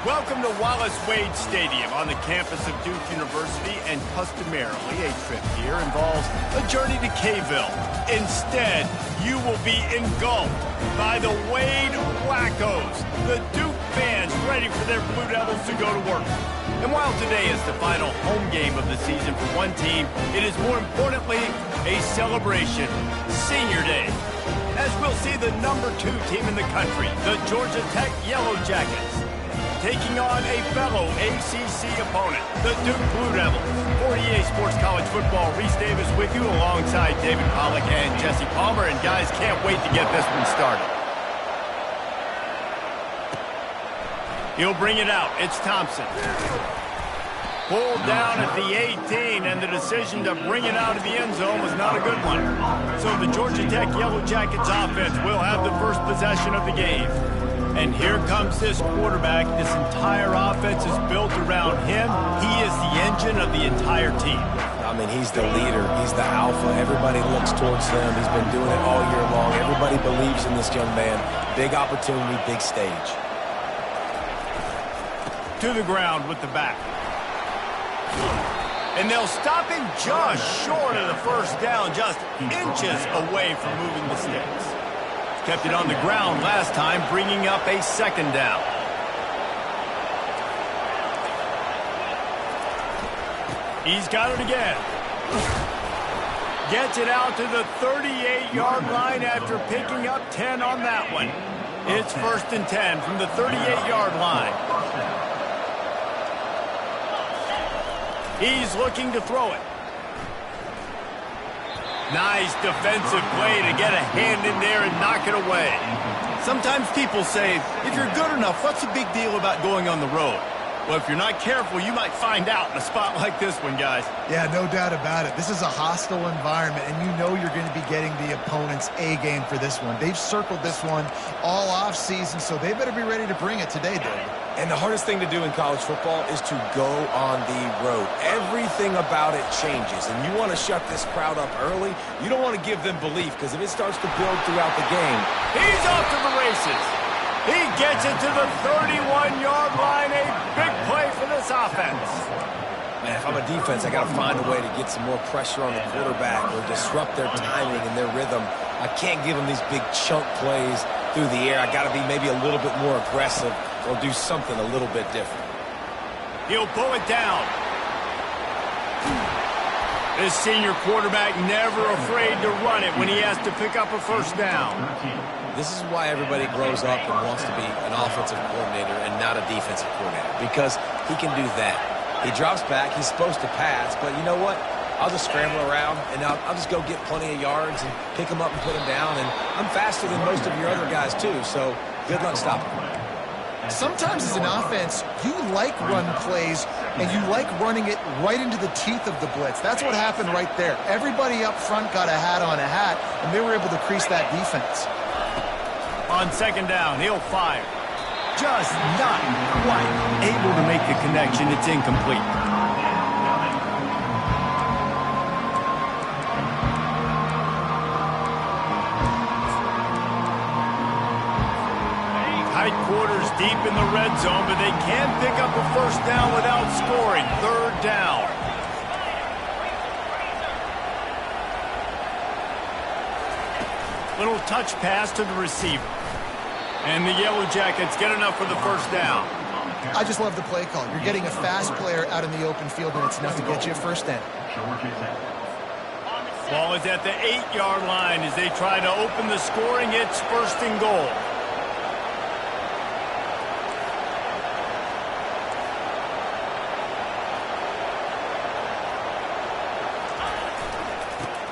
Welcome to Wallace Wade Stadium on the campus of Duke University, and customarily a trip here involves a journey to K-ville. Instead, you will be engulfed by the Wade Wackos, the Duke fans ready for their Blue Devils to go to work. And while today is the final home game of the season for one team, it is more importantly a celebration, Senior Day, as we'll see the #2 team in the country, the Georgia Tech Yellow Jackets, taking on a fellow ACC opponent, the Duke Blue Devils. 48 Sports College Football, Reese Davis with you alongside David Pollack and Jesse Palmer. And guys, can't wait to get this one started. He'll bring it out. It's Thompson. Pulled down at the 18, and the decision to bring it out of the end zone was not a good one. So the Georgia Tech Yellow Jackets offense will have the first possession of the game. And here comes this quarterback. This entire offense is built around him. He is the engine of the entire team. I mean, he's the leader. He's the alpha. Everybody looks towards him. He's been doing it all year long. Everybody believes in this young man. Big opportunity, big stage. To the ground with the back. And they'll stop him just short of the first down, just inches away from moving the sticks. Kept it on the ground last time, bringing up a second down. He's got it again. Gets it out to the 38-yard line after picking up 10 on that one. It's 1st and 10 from the 38-yard line. He's looking to throw it. Nice defensive play to get a hand in there and knock it away. Sometimes people say, if you're good enough, what's the big deal about going on the road? Well, if you're not careful, you might find out in a spot like this one, guys. Yeah, no doubt about it. This is a hostile environment, and you know you're going to be getting the opponent's A-game for this one. They've circled this one all off-season, so they better be ready to bring it today, Dave. And the hardest thing to do in college football is to go on the road. Everything about it changes, and you want to shut this crowd up early. You don't want to give them belief, because if it starts to build throughout the game. He's off to the races. He gets it to the 31-yard line. A big play for this offense. Man, if I'm a defense, I got to find a way to get some more pressure on the quarterback or disrupt their timing and their rhythm. I can't give them these big chunk plays through the air. I got to be maybe a little bit more aggressive or do something a little bit different. He'll pull it down. This senior quarterback never afraid to run it when he has to pick up a first down. This is why everybody grows up and wants to be an offensive coordinator and not a defensive coordinator, because he can do that. He drops back. He's supposed to pass, but you know what? I'll just scramble around, and I'll just go get plenty of yards and pick him up and put him down, and I'm faster than most of your other guys, too, so good luck stopping him. Sometimes as an offense, you like run plays, and you like running it right into the teeth of the blitz. That's what happened right there. Everybody up front got a hat on a hat, and they were able to crease that defense. On second down, he'll fire. Just not quite able to make the connection. It's incomplete. Tight quarters deep in the red zone, but they can pick up a first down without scoring. Third down. Little touch pass to the receiver. And the Yellow Jackets get enough for the first down. I just love the play call. You're getting a fast player out in the open field, and it's enough to get you a first down. Ball is at the 8-yard line as they try to open the scoring. It's 1st and goal.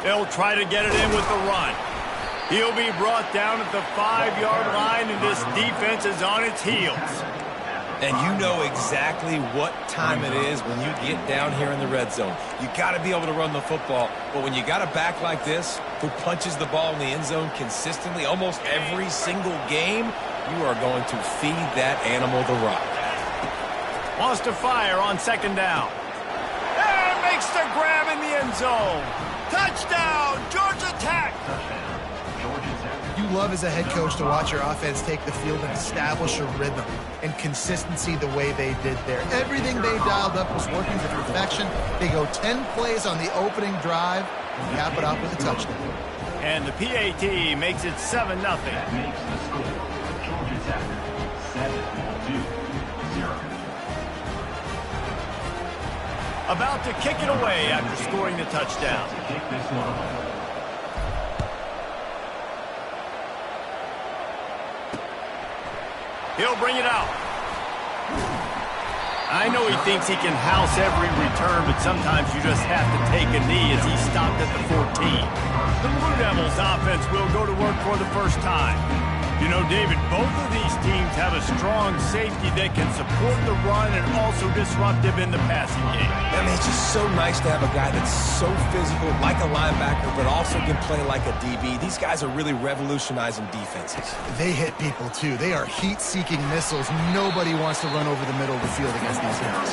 They'll try to get it in with the run. He'll be brought down at the 5-yard line, and this defense is on its heels. And you know exactly what time it is when you get down here in the red zone. You got to be able to run the football, but when you got a back like this who punches the ball in the end zone consistently almost every single game, you are going to feed that animal the rock. Wants to fire on second down. And makes the grab in the end zone. Touchdown, Georgia Tech! You love as a head coach to watch your offense take the field and establish a rhythm and consistency the way they did there. Everything they dialed up was working to perfection. They go 10 plays on the opening drive and cap it off with a touchdown. And the PAT makes it 7-0. That makes the score. Georgia Tech 7-2-0. About to kick it away after scoring the touchdown. Kick this one away. He'll bring it out. I know he thinks he can house every return, but sometimes you just have to take a knee as he stopped at the 14. The Blue Devils offense will go to work for the first time. You know, David, both of these teams have a strong safety that can support the run and also disruptive in the passing game. I mean, it's just so nice to have a guy that's so physical, like a linebacker, but also can play like a DB. These guys are really revolutionizing defenses. They hit people, too. They are heat-seeking missiles. Nobody wants to run over the middle of the field against these guys.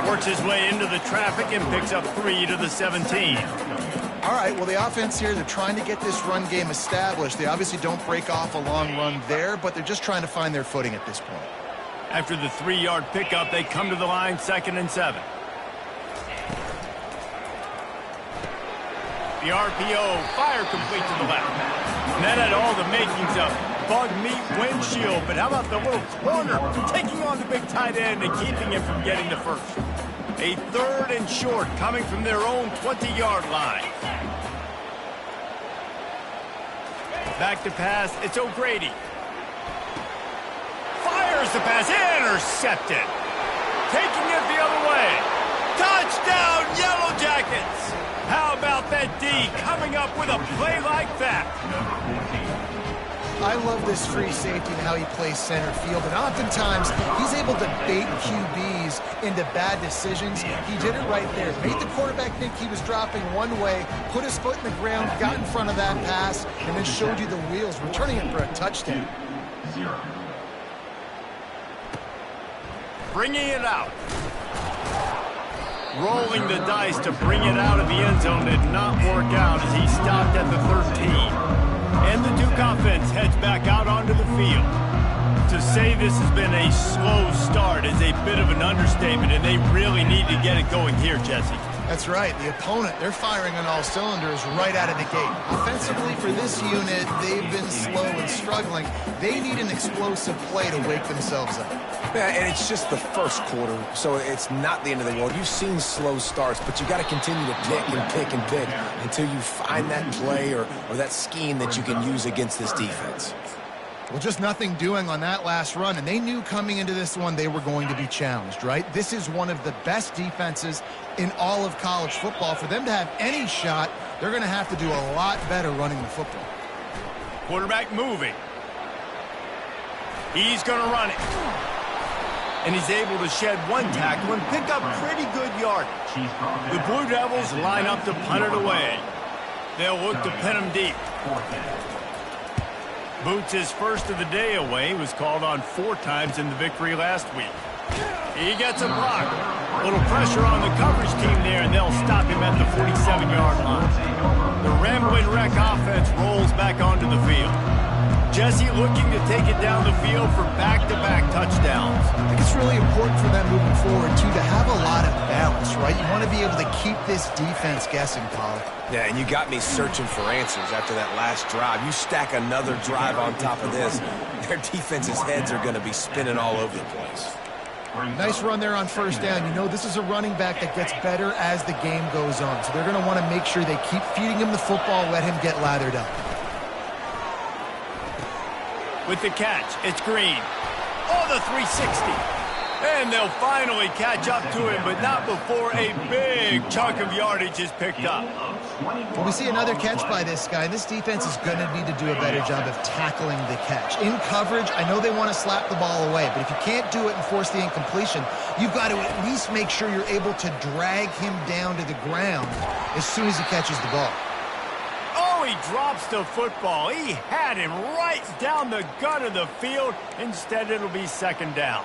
Works his way into the traffic and picks up 3 to the 17. All right, well, the offense here, they're trying to get this run game established. They obviously don't break off a long run there, but they're just trying to find their footing at this point. After the 3-yard pickup, they come to the line, 2nd and 7. The RPO, fire complete to the left. And that had all the makings of bug meat windshield, but how about the little corner taking on the big tight end and keeping him from getting the first? A 3rd and short coming from their own 20-yard line. Back to pass, it's O'Grady. Fires the pass, intercepted. Taking it the other way. Touchdown, Yellow Jackets. How about that D coming up with a play like that? I love this free safety and how he plays center field, and oftentimes he's able to bait QBs into bad decisions. He did it right there. Made the quarterback think he was dropping one way, put his foot in the ground, got in front of that pass, and then showed you the wheels, returning it for a touchdown. 0. Bringing it out. Rolling the dice to bring it out of the end zone did not work out as he stopped at the 13. And the Duke offense heads back out onto the field. To say this has been a slow start is a bit of an understatement, and they really need to get it going here, Jesse. That's right. The opponent, they're firing on all cylinders right out of the gate. Offensively, for this unit, they've been slow and struggling. They need an explosive play to wake themselves up. Yeah, and it's just the first quarter, so it's not the end of the world. You've seen slow starts, but you got to continue to pick and pick and pick until you find that play or that scheme that you can use against this defense. Well, just nothing doing on that last run, and they knew coming into this one they were going to be challenged, right? This is one of the best defenses in all of college football. For them to have any shot, they're going to have to do a lot better running the football. Quarterback moving. He's going to run it. And he's able to shed one tackle and pick up pretty good yardage. The Blue Devils line up to punt it away. They'll look to pin him deep. Boots his first of the day away. He was called on 4 times in the victory last week. He gets a block. A little pressure on the coverage team there, and they'll stop him at the 47-yard line. The Rambling Wreck offense rolls back onto the field. Jesse looking to take it down the field for back-to-back touchdowns. I think it's really important for them moving forward, too, to have a lot of balance, right? You want to be able to keep this defense guessing, Paul. Yeah, and you got me searching for answers after that last drive. You stack another drive on top of this, their defense's heads are going to be spinning all over the place. Nice run there on first down. You know, this is a running back that gets better as the game goes on, so they're going to want to make sure they keep feeding him the football, let him get lathered up. With the catch, it's Green. Oh, the 360. And they'll finally catch up to him, but not before a big chunk of yardage is picked up. Well, we see another catch by this guy. This defense is going to need to do a better job of tackling the catch. In coverage, I know they want to slap the ball away, but if you can't do it and force the incompletion, you've got to at least make sure you're able to drag him down to the ground as soon as he catches the ball. Oh, he drops the football. He had him right down the gut of the field. Instead, it'll be 2nd down.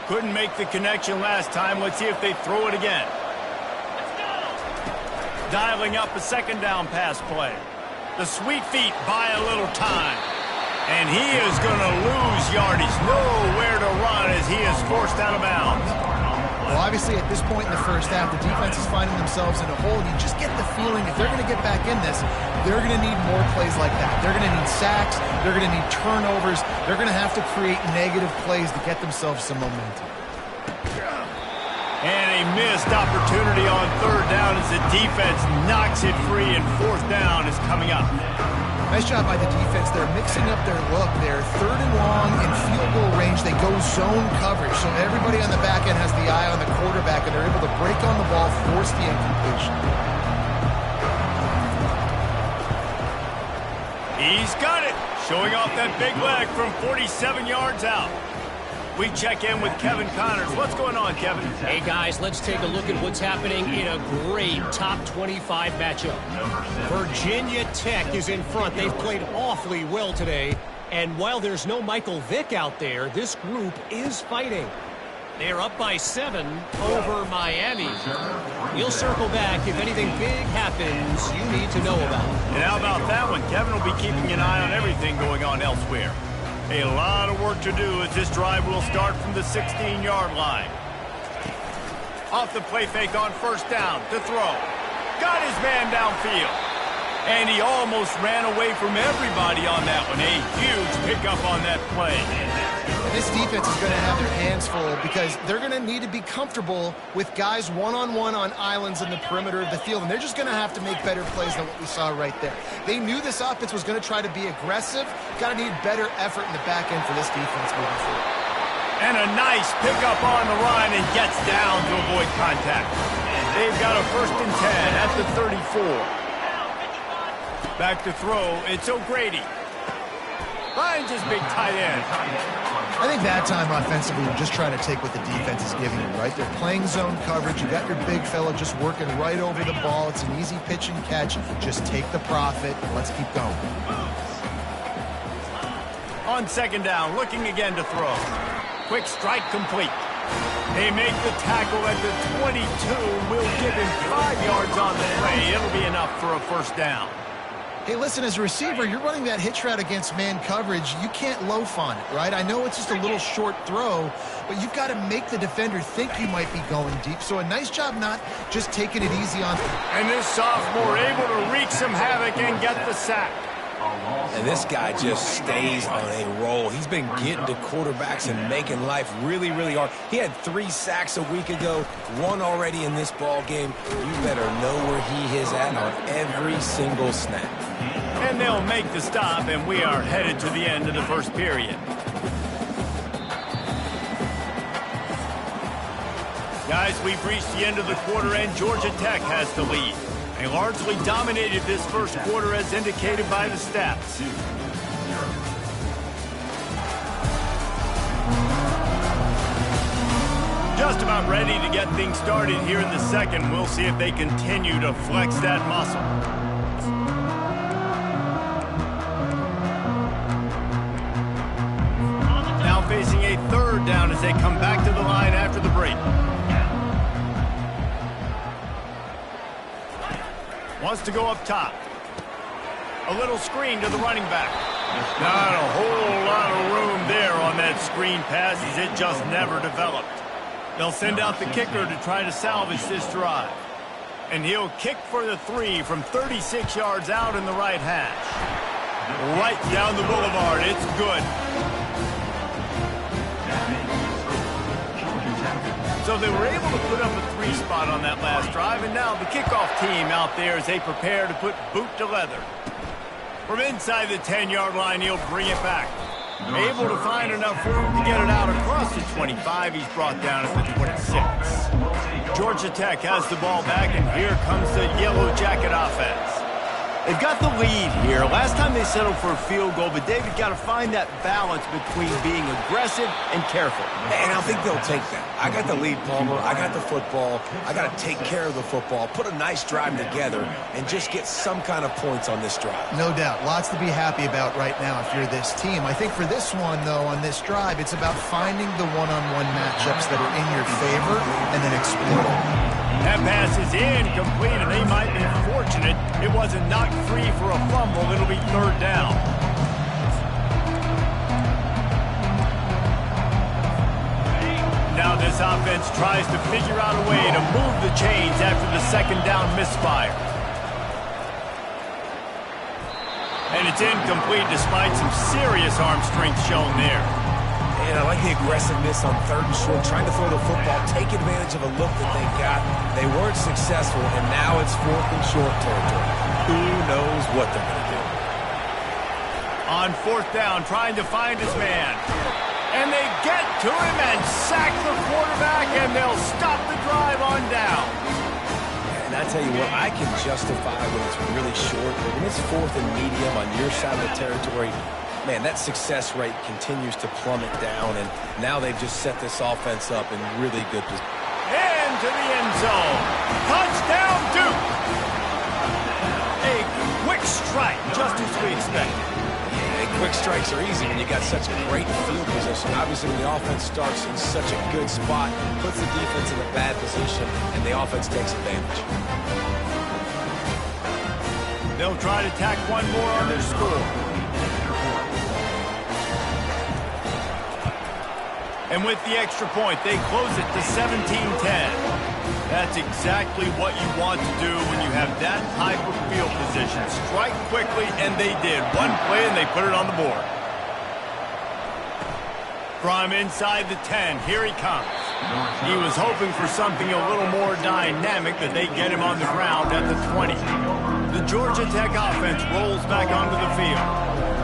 Couldn't make the connection last time. Let's see if they throw it again. Dialing up a 2nd down pass play. The sweet feet buy a little time. And he is going to lose yardage. Nowhere to run as he is forced out of bounds. Well, obviously, at this point in the first half, the defense is finding themselves in a hole. And you just get the feeling if they're going to get back in this, they're going to need more plays like that. They're going to need sacks. They're going to need turnovers. They're going to have to create negative plays to get themselves some momentum. And a missed opportunity on third down as the defense knocks it free, and fourth down is coming up. Nice job by the defense. They're mixing up their look. They're third and long in field goal range. They go zone coverage. So everybody on the back end has the eye on the quarterback, and they're able to break on the ball, force the incompletion. He's got it. Showing off that big leg from 47 yards out. We check in with Kevin Connors. What's going on, Kevin? Hey, guys, let's take a look at what's happening in a great top 25 matchup. Virginia Tech is in front. They've played awfully well today. And while there's no Michael Vick out there, this group is fighting. They're up by 7 over Miami. We'll circle back if anything big happens you need to know about. And how about that one? Kevin will be keeping an eye on everything going on elsewhere. A lot of work to do as this drive will start from the 16-yard line. Off the play fake on first down to throw. Got his man downfield. And he almost ran away from everybody on that one. A huge pickup on that play. This defense is going to have their hands full because they're going to need to be comfortable with guys one-on-one on islands in the perimeter of the field, and they're just going to have to make better plays than what we saw right there. They knew this offense was going to try to be aggressive. Got to need better effort in the back end for this defense moving forward. And a nice pickup on the run and gets down to avoid contact. They've got a 1st and 10 at the 34. Back to throw, it's O'Grady. Finds his big tight end. I think that time offensively, you're just trying to take what the defense is giving you, right? They're playing zone coverage. You got your big fella just working right over the ball. It's an easy pitch and catch. Just take the profit. Let's keep going. On 2nd down, looking again to throw. Quick strike complete. They make the tackle at the 22. Will give him 5 yards on the play. It'll be enough for a 1st down. Hey, listen, as a receiver, you're running that hitch route against man coverage. You can't loaf on it, right? I know it's just a little short throw, but you've got to make the defender think you might be going deep. So a nice job not just taking it easy on. And this sophomore able to wreak some havoc and get the sack. And this guy just stays on a roll. He's been getting to quarterbacks and making life really, really hard. He had 3 sacks a week ago, 1 already in this ball game. You better know where he is at on every single snap. And they'll make the stop, and we are headed to the end of the first period. Guys, we've reached the end of the quarter, and Georgia Tech has the lead. They largely dominated this first quarter as indicated by the stats. Just about ready to get things started here in the second. We'll see if they continue to flex that muscle. Now facing a 3rd down as they come back to the line after the break. Wants to go up top. A little screen to the running back. Not a whole lot of room there on that screen pass as it just never developed. They'll send out the kicker to try to salvage this drive. And he'll kick for the 3 from 36 yards out in the right hash. Right down the boulevard. It's good. So they were able to put up a 3 spot on that last drive, and now the kickoff team out there as they prepare to put boot to leather. From inside the 10-yard line, he'll bring it back. Able to find enough room to get it out across the 25. He's brought down at the 26. Georgia Tech has the ball back, and here comes the Yellow Jacket offense. They've got the lead here. Last time they settled for a field goal, but David got to find that balance between being aggressive and careful. And I think they'll take that. I got the lead, Palmer. I got the football. I got to take care of the football, put a nice drive together, and just get some kind of points on this drive. No doubt. Lots to be happy about right now if you're this team. I think for this one, though, on this drive, it's about finding the one-on-one matchups that are in your favor and then exploiting. That pass is incomplete, and they might be fortunate. It wasn't knocked free for a fumble, it'll be third down. Now this offense tries to figure out a way to move the chains after the second down misfire. And it's incomplete despite some serious arm strength shown there. And I like the aggressiveness on third and short, trying to throw the football, take advantage of a look that they got. They weren't successful, and now it's fourth and short territory. Who knows what they're going to do? On fourth down, trying to find his man. And they get to him and sack the quarterback, and they'll stop the drive on down. And I tell you what, I can justify when it's really short, but when it's fourth and medium on your side of the territory, man, that success rate continues to plummet down, and now they've just set this offense up in really good position. Into the end zone. Touchdown, Duke! A quick strike, just as we expected. Quick strikes are easy when you got such great field position. Obviously, when the offense starts in such a good spot, puts the defense in a bad position, and the offense takes advantage. They'll try to tack one more on their score. And with the extra point, they close it to 17-10. That's exactly what you want to do when you have that type of field position. Strike quickly, and they did. One play, and they put it on the board. From inside the 10, here he comes. He was hoping for something a little more dynamic, but they get him on the ground at the 20. The Georgia Tech offense rolls back onto the field.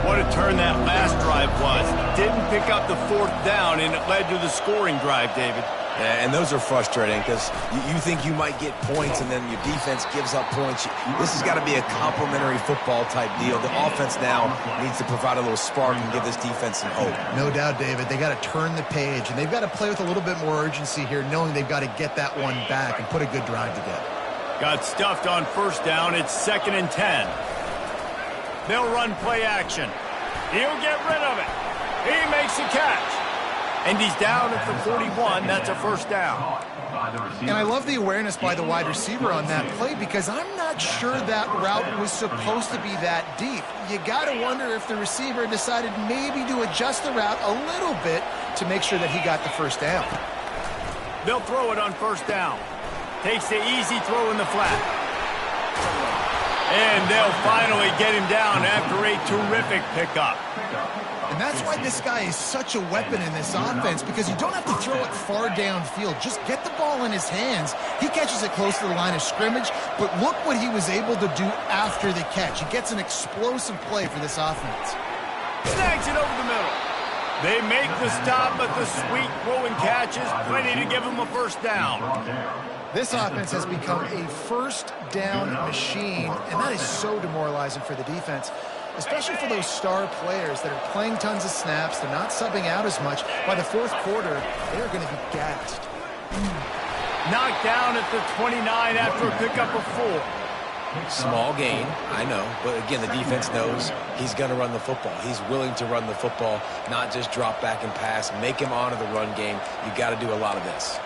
What a turn that last drive was. Didn't pick up the fourth down, and it led to the scoring drive, David. Yeah, and those are frustrating because you think you might get points and then your defense gives up points. This has got to be a complementary football type deal. The offense now needs to provide a little spark and give this defense some hope. No doubt, David. They got to turn the page, and they've got to play with a little bit more urgency here, knowing they've got to get that one back and put a good drive together. Got stuffed on first down. It's 2nd and 10. They'll run play action. He'll get rid of it. He makes the catch. And he's down at the 41. That's a first down. And I love the awareness by the wide receiver on that play because I'm not sure that route was supposed to be that deep. You got to wonder if the receiver decided maybe to adjust the route a little bit to make sure that he got the first down. They'll throw it on first down. Takes the easy throw in the flat. And they'll finally get him down after a terrific pickup. And that's why this guy is such a weapon in this offense, because you don't have to throw it far downfield. Just get the ball in his hands. He catches it close to the line of scrimmage, but look what he was able to do after the catch. He gets an explosive play for this offense. Snags it over the middle. They make the stop, but the sweet throwing catch is plenty to give him a first down. This offense has become a first down machine, and that is so demoralizing for the defense, especially for those star players that are playing tons of snaps. They're not subbing out as much. By the fourth quarter, they're going to be gassed. Knocked down at the 29 after a pickup of 4. Small gain, I know, but again, the defense knows he's going to run the football. He's willing to run the football, not just drop back and pass, make him honor the run game. You got to do a lot of this.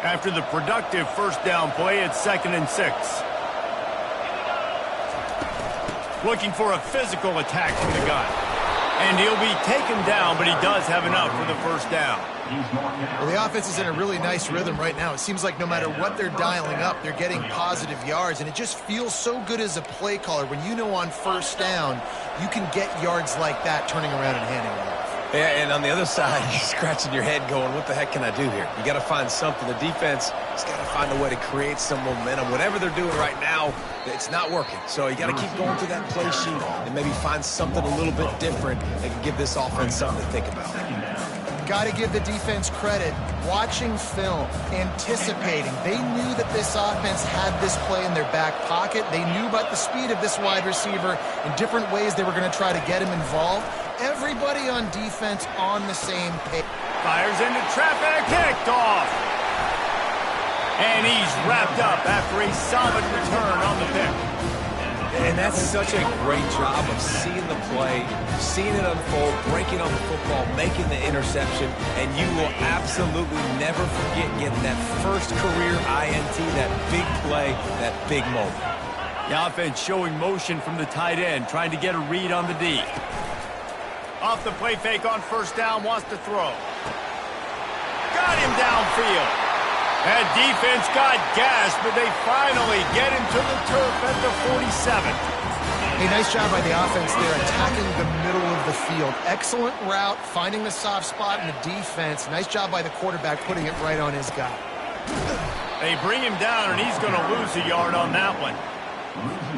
After the productive first down play, it's 2nd and 6. Looking for a physical attack from the gun. And he'll be taken down, but he does have enough for the first down. Well, the offense is in a really nice rhythm right now. It seems like no matter what they're dialing up, they're getting positive yards, and it just feels so good as a play caller when you know on first down you can get yards like that turning around and handing it off. Yeah, and on the other side, you're scratching your head going, what the heck can I do here? You got to find something. The defense has got to find a way to create some momentum. Whatever they're doing right now, it's not working. So you got to keep going through that play sheet and maybe find something a little bit different that can give this offense something to think about. Got to give the defense credit. Watching film, anticipating. They knew that this offense had this play in their back pocket. They knew about the speed of this wide receiver and different ways they were going to try to get him involved. Everybody on defense on the same page. Fires into traffic, kicked off. And he's wrapped up after a solid return on the pick. And that's such a great job of seeing the play, seeing it unfold, breaking on the football, making the interception, and you will absolutely never forget getting that first career INT, that big play, that big moment. The offense showing motion from the tight end, trying to get a read on the D. Off the play fake on first down, wants to throw. Got him downfield. That defense got gassed, but they finally get him to the turf at the 47. Hey, nice job by the offense there, attacking the middle of the field. Excellent route, finding the soft spot in the defense. Nice job by the quarterback putting it right on his guy. They bring him down, and he's going to lose a yard on that one.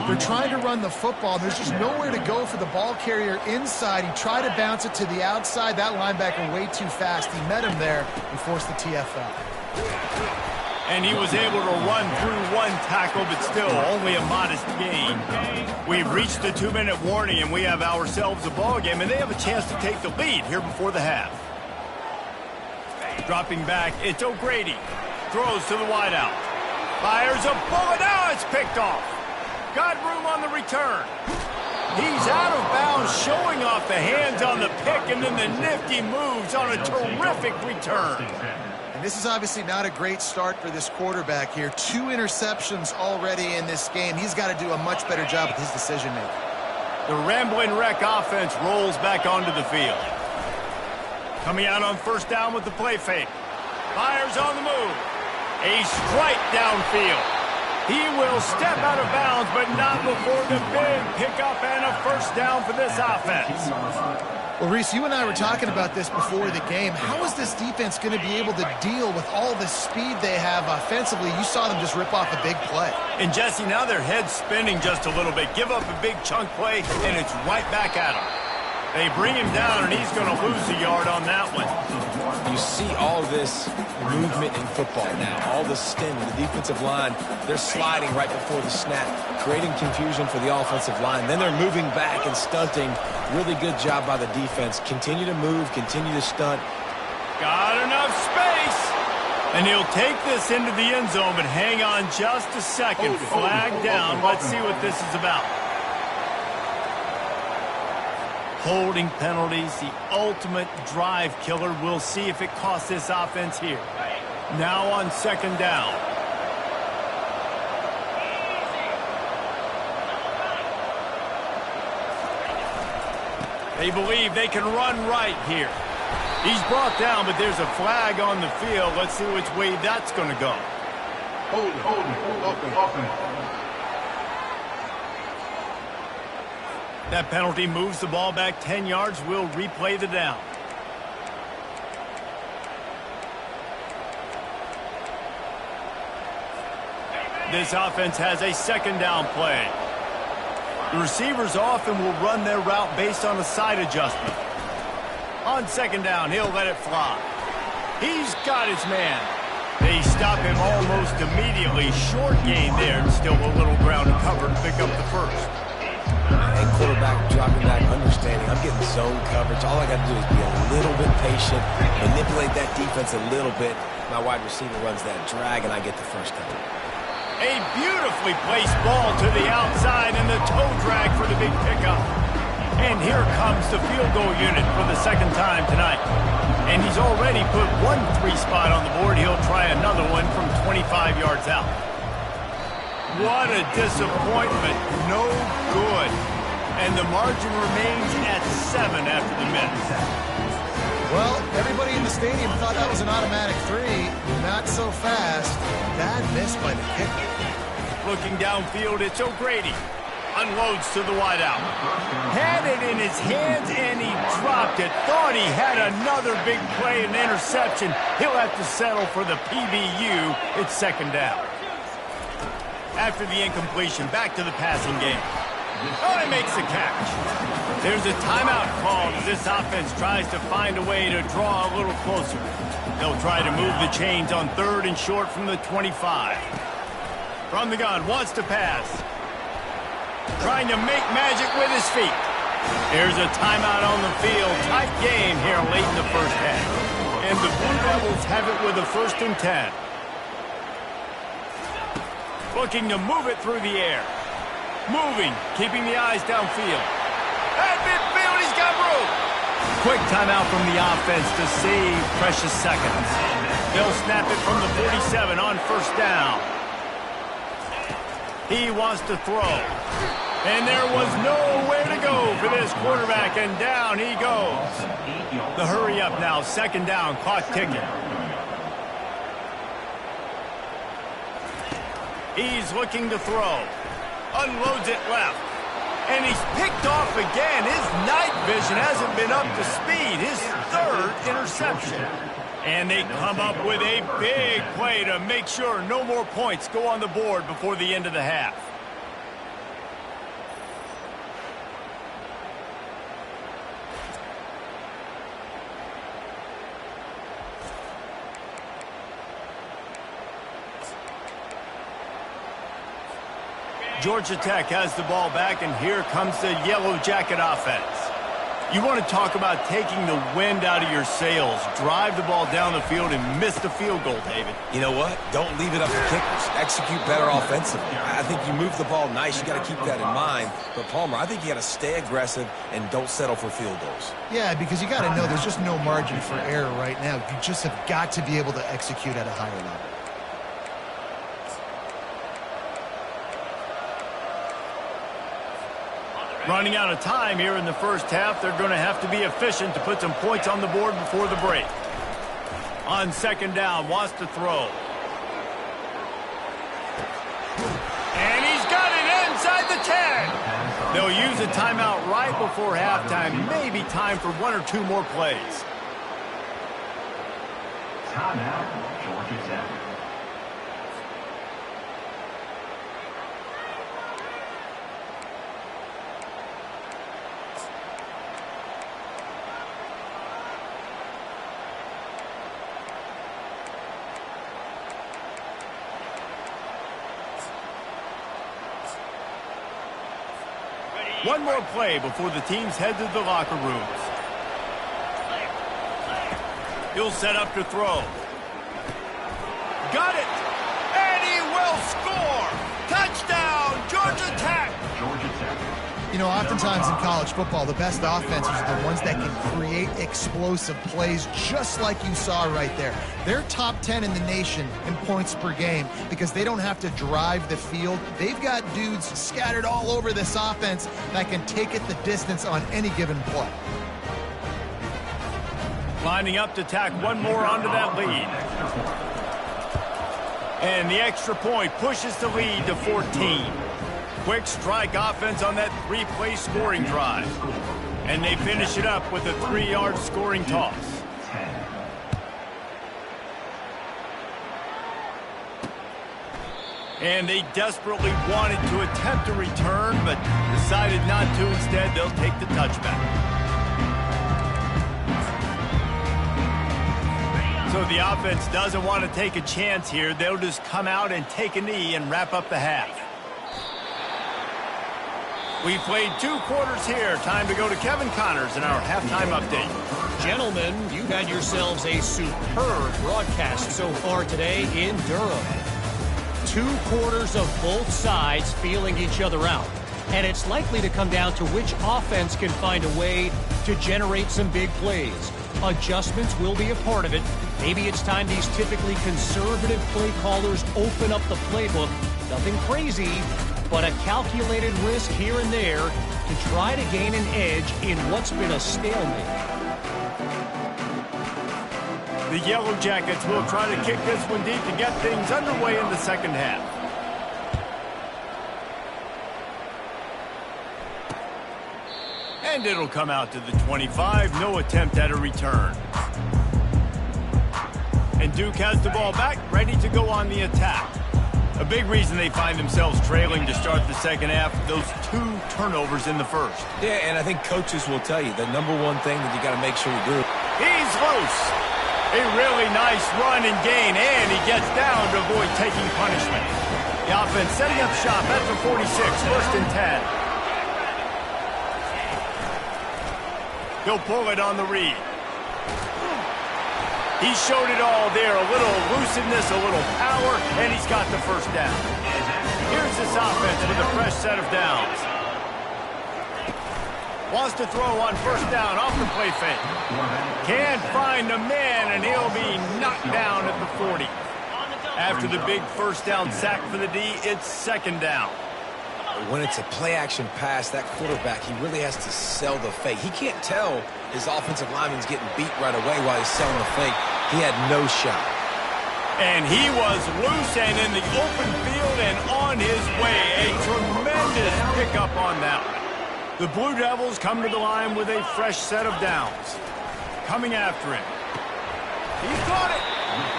They're trying to run the football. There's just nowhere to go for the ball carrier inside. He tried to bounce it to the outside. That linebacker way too fast. He met him there and forced the TFL. And he was able to run through one tackle, but still only a modest gain. We've reached the 2-minute warning, and we have ourselves a ball game, and they have a chance to take the lead here before the half. Dropping back, it's O'Grady. Throws to the wideout. Fires a bullet. Now it's picked off. Got room on the return. He's out of bounds, showing off the hands on the pick, and then the nifty moves on a terrific return. This is obviously not a great start for this quarterback here. 2 interceptions already in this game. He's got to do a much better job with his decision-making. The Ramblin' Wreck offense rolls back onto the field. Coming out on first down with the play fake. Fires on the move. A strike downfield. He will step out of bounds, but not before the big pickup and a first down for this offense. Well, Reese, you and I were talking about this before the game. How is this defense going to be able to deal with all the speed they have offensively? You saw them just rip off a big play. And, Jesse, now their head's spinning just a little bit. Give up a big chunk play, and it's right back at him. They bring him down, and he's going to lose a yard on that one. You see all this movement in football now, all the stint, the defensive line, they're sliding right before the snap, creating confusion for the offensive line. Then they're moving back and stunting. Really good job by the defense. Continue to move, continue to stunt. Got enough space. And he'll take this into the end zone, but hang on just a second. Flag down. Let's see what this is about. Holding penalties, the ultimate drive killer. We'll see if it costs this offense here. Now on second down. They believe they can run right here. He's brought down, but there's a flag on the field. Let's see which way that's going to go. Hold it, open. That penalty moves the ball back 10 yards. We'll replay the down. This offense has a second down play. The receivers often will run their route based on a side adjustment. On second down, he'll let it fly. He's got his man. They stop him almost immediately. Short gain there. Still a little ground to cover to pick up the first. And quarterback dropping back, understanding I'm getting zone coverage. All I got to do is be a little bit patient, manipulate that defense a little bit. My wide receiver runs that drag, and I get the first down. A beautifully placed ball to the outside, and the toe drag for the big pickup. And here comes the field goal unit for the second time tonight. And he's already put 1 3 spot on the board. He'll try another one from 25 yards out. What a disappointment. No good. And the margin remains at 7 after the miss. Well, everybody in the stadium thought that was an automatic 3. Not so fast. Bad miss by the kicker. Looking downfield, it's O'Grady. Unloads to the wideout. Had it in his hands, and he dropped it. Thought he had another big play, an interception. He'll have to settle for the PBU. It's second down. After the incompletion, back to the passing game. Oh, he makes the catch. There's a timeout called as this offense tries to find a way to draw a little closer. They'll try to move the chains on 3rd and short from the 25. From the gun, wants to pass. Trying to make magic with his feet. There's a timeout on the field. Tight game here late in the first half. And the Blue Devils have it with a 1st and 10. Looking to move it through the air. Moving, keeping the eyes downfield. At midfield, he's got room. Quick timeout from the offense to save precious seconds. They'll snap it from the 47 on first down. He wants to throw. And there was nowhere to go for this quarterback, and down he goes. The hurry up now, second down, clock ticking. He's looking to throw. Unloads it left. And he's picked off again. His night vision hasn't been up to speed. His third interception. And they come up with a big play to make sure no more points go on the board before the end of the half. Georgia Tech has the ball back, and here comes the Yellow Jacket offense. You want to talk about taking the wind out of your sails. Drive the ball down the field and miss the field goal, David. You know what? Don't leave it up to kickers. Execute better offensively. I think you move the ball nice. You got to keep that in mind. But, Palmer, I think you got to stay aggressive and don't settle for field goals. Yeah, because you got to know there's just no margin for error right now. You just have got to be able to execute at a higher level. Running out of time here in the first half. They're going to have to be efficient to put some points on the board before the break. On second down, wants to throw. And he's got it inside the 10. They'll use a timeout right before halftime. Maybe time for one or two more plays. Timeout, Georgia Tech. One more play before the teams head to the locker rooms. He'll set up to throw. Got it! And he will score! Touchdown, Georgia Tech! Georgia Tech. You know, oftentimes in college football, the best offenses are the ones that can create explosive plays just like you saw right there. They're top 10 in the nation in points per game because they don't have to drive the field. They've got dudes scattered all over this offense that can take it the distance on any given play. Lining up to tack one more onto that lead. And the extra point pushes the lead to 14. Quick strike offense on that three-play scoring drive. And they finish it up with a 3-yard scoring toss. And they desperately wanted to attempt a return, but decided not to. Instead, they'll take the touchback. So the offense doesn't want to take a chance here. They'll just come out and take a knee and wrap up the half. We played 2 quarters here. Time to go to Kevin Connors in our halftime update. Gentlemen, you've had yourselves a superb broadcast so far today in Durham. 2 quarters of both sides feeling each other out. And it's likely to come down to which offense can find a way to generate some big plays. Adjustments will be a part of it. Maybe it's time these typically conservative play callers open up the playbook. Nothing crazy, but a calculated risk here and there to try to gain an edge in what's been a stalemate. The Yellow Jackets will try to kick this one deep to get things underway in the second half. And it'll come out to the 25. No attempt at a return. And Duke has the ball back, ready to go on the attack. A big reason they find themselves trailing to start the second half, those 2 turnovers in the first. Yeah, and I think coaches will tell you the number one thing that you got to make sure you do. He's loose. A really nice run and gain, and he gets down to avoid taking punishment. The offense setting up shop at the 46, first and 10. He'll pull it on the read. He showed it all there, a little elusiveness, a little power, and he's got the first down. Here's this offense with a fresh set of downs. Wants to throw on first down off the play fake. Can't find a man, and he'll be knocked down at the 40. After the big first down sack for the D, it's second down. When it's a play-action pass, that quarterback, he really has to sell the fake. He can't tell his offensive lineman's getting beat right away while he's selling the fake. He had no shot. And he was loose and in the open field and on his way. A tremendous pickup on that one. The Blue Devils come to the line with a fresh set of downs. Coming after him. He's got it.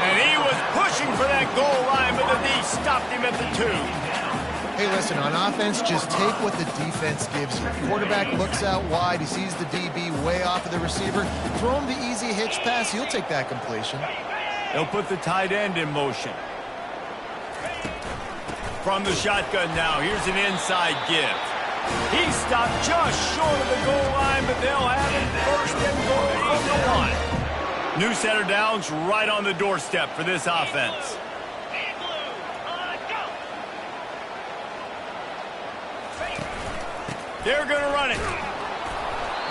And he was pushing for that goal line, but the D stopped him at the 2. Hey, listen, on offense, just take what the defense gives you. Quarterback looks out wide. He sees the DB way off of the receiver. Throw him the easy hitch pass. He'll take that completion. They'll put the tight end in motion. From the shotgun now, here's an inside give. He stopped just short of the goal line, but they'll have it first and goal from the 1. New set of downs right on the doorstep for this offense. They're going to run it.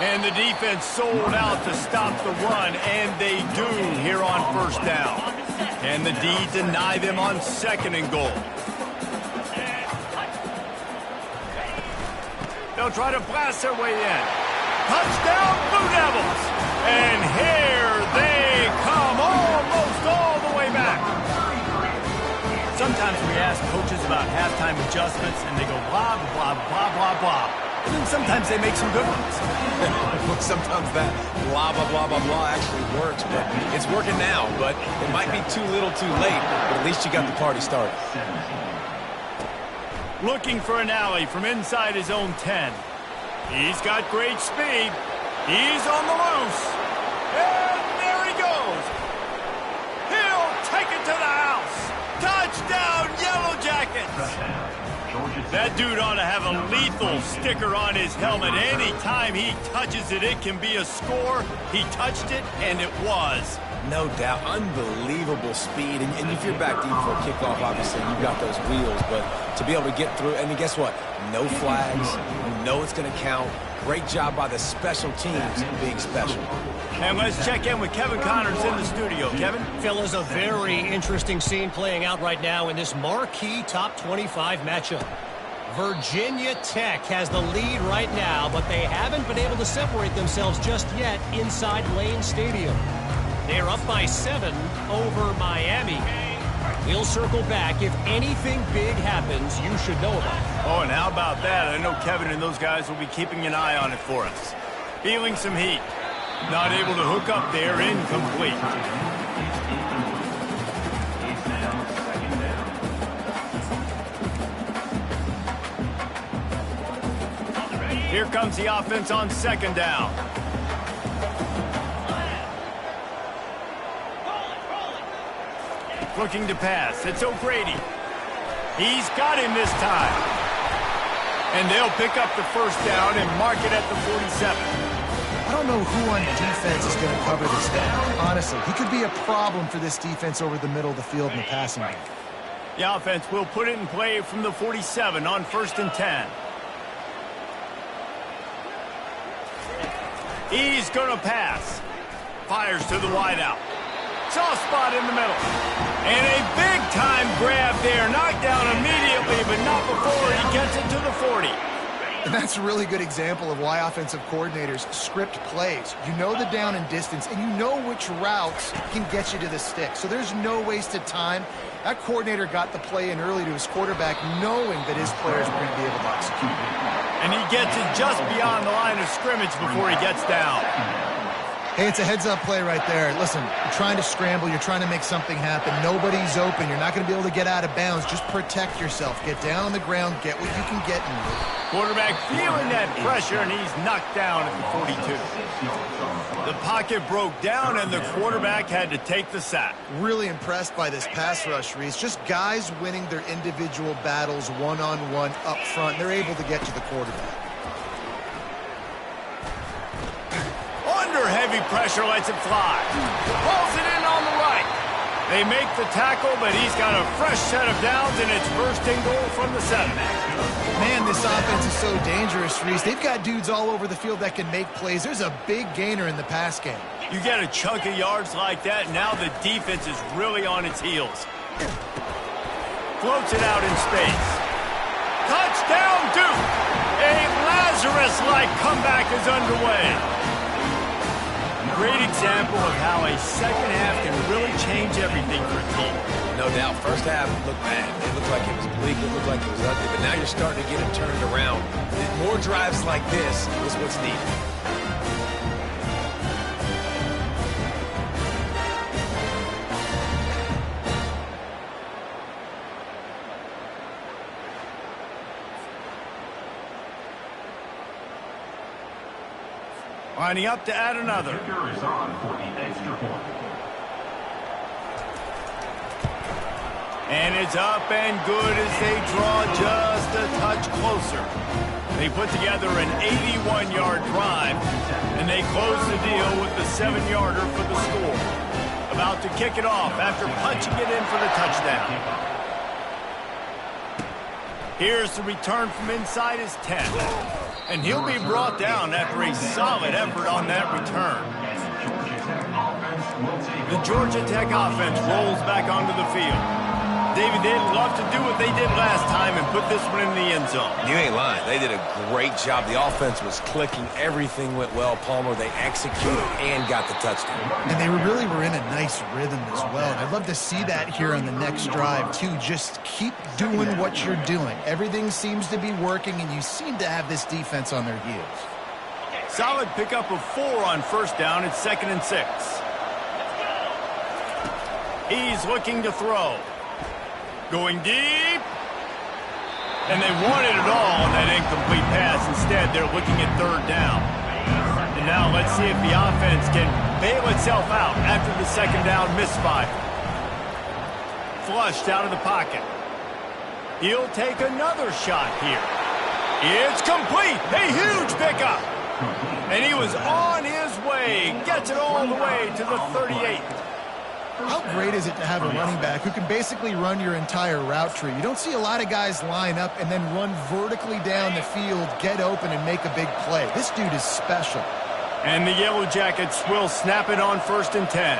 And the defense sold out to stop the run, and they do here on first down. And the D deny them on second and goal. They'll try to blast their way in. Touchdown, Blue Devils! And here they come, almost all the way back. Sometimes we ask coaches about halftime adjustments, and they go blah, blah, blah, blah, blah. And then sometimes they make some good ones. Sometimes that blah, blah, blah, blah, blah actually works, but it's working now. But it might be too little too late, but at least you got the party started. Looking for an alley from inside his own 10. He's got great speed. He's on the loose. And there he goes. He'll take it to the house. Touchdown, Yellow Jackets. That dude ought to have a lethal sticker on his helmet. Anytime he touches it, it can be a score. He touched it, and it was. No doubt. Unbelievable speed. And if you're back deep for a kickoff, obviously, you've got those wheels. But to be able to get through, and guess what? No flags. You know it's going to count. Great job by the special teams being special. And let's check in with Kevin Connors in the studio. Kevin? Fellas, a very interesting scene playing out right now in this marquee top 25 matchup. Virginia Tech has the lead right now, but they haven't been able to separate themselves just yet inside Lane Stadium. They're up by 7 over Miami. We'll circle back. If anything big happens, you should know about it. Oh, and how about that? I know Kevin and those guys will be keeping an eye on it for us. Feeling some heat. Not able to hook up there, incomplete. Here comes the offense on second down. Looking to pass. It's O'Grady. He's got him this time. And they'll pick up the first down and mark it at the 47. I don't know who on defense is going to cover this guy. Honestly, he could be a problem for this defense over the middle of the field in the passing game. The offense will put it in play from the 47 on first and 10. He's going to pass. Fires to the wideout. Soft spot in the middle. And a big-time grab there. Knocked down immediately, but not before he gets it to the 40. And that's a really good example of why offensive coordinators script plays. You know the down and distance, and you know which routes can get you to the stick. So there's no wasted time. That coordinator got the play in early to his quarterback, knowing that his players were going to be able to execute it. And he gets it just beyond the line of scrimmage before he gets down. Hey, it's a heads-up play right there. Listen, you're trying to scramble. You're trying to make something happen. Nobody's open. You're not going to be able to get out of bounds. Just protect yourself. Get down on the ground. Get what you can get. Quarterback feeling that pressure, and he's knocked down at the 42. The pocket broke down, and the quarterback had to take the sack. Really impressed by this pass rush, Reese. Just guys winning their individual battles one-on-one up front. They're able to get to the quarterback. Under heavy pressure, lets it fly. Pulls it in on the right. They make the tackle, but he's got a fresh set of downs, and it's first and goal from the 7. Man, this offense is so dangerous, Reese. They've got dudes all over the field that can make plays. There's a big gainer in the pass game. You get a chunk of yards like that, now the defense is really on its heels. Floats it out in space. Touchdown, Duke! A Lazarus-like comeback is underway. Great example of how a second half can really change everything for a team. No doubt, first half looked bad. It looked like it was bleak, it looked like it was ugly, but now you're starting to get it turned around. More drives like this is what's needed. Lining up to add another. Kicker is on for the extra point. And it's up and good as they draw just a touch closer. They put together an 81-yard drive, and they close the deal with the 7-yarder for the score. About to kick it off after punching it in for the touchdown. Here's the return from inside his 10. And he'll be brought down after a solid effort on that return. The Georgia Tech offense rolls back onto the field. David, they'd love to do what they did last time and put this one in the end zone. You ain't lying. They did a great job. The offense was clicking. Everything went well. Palmer, they executed and got the touchdown. And they really were in a nice rhythm as well. And I'd love to see that here on the next drive, too. Just keep doing what you're doing. Everything seems to be working, and you seem to have this defense on their heels. Solid pickup of 4 on first down. It's 2nd and 6. He's looking to throw. Going deep. And they wanted it all on that incomplete pass. Instead, they're looking at 3rd down. And now let's see if the offense can bail itself out after the 2nd down misfire. Flushed out of the pocket. He'll take another shot here. It's complete. A huge pickup. And he was on his way. Gets it all the way to the 38. How great is it to have a running back who can basically run your entire route tree? You don't see a lot of guys line up and then run vertically down the field, get open, and make a big play. This dude is special. And the Yellow Jackets will snap it on 1st and 10.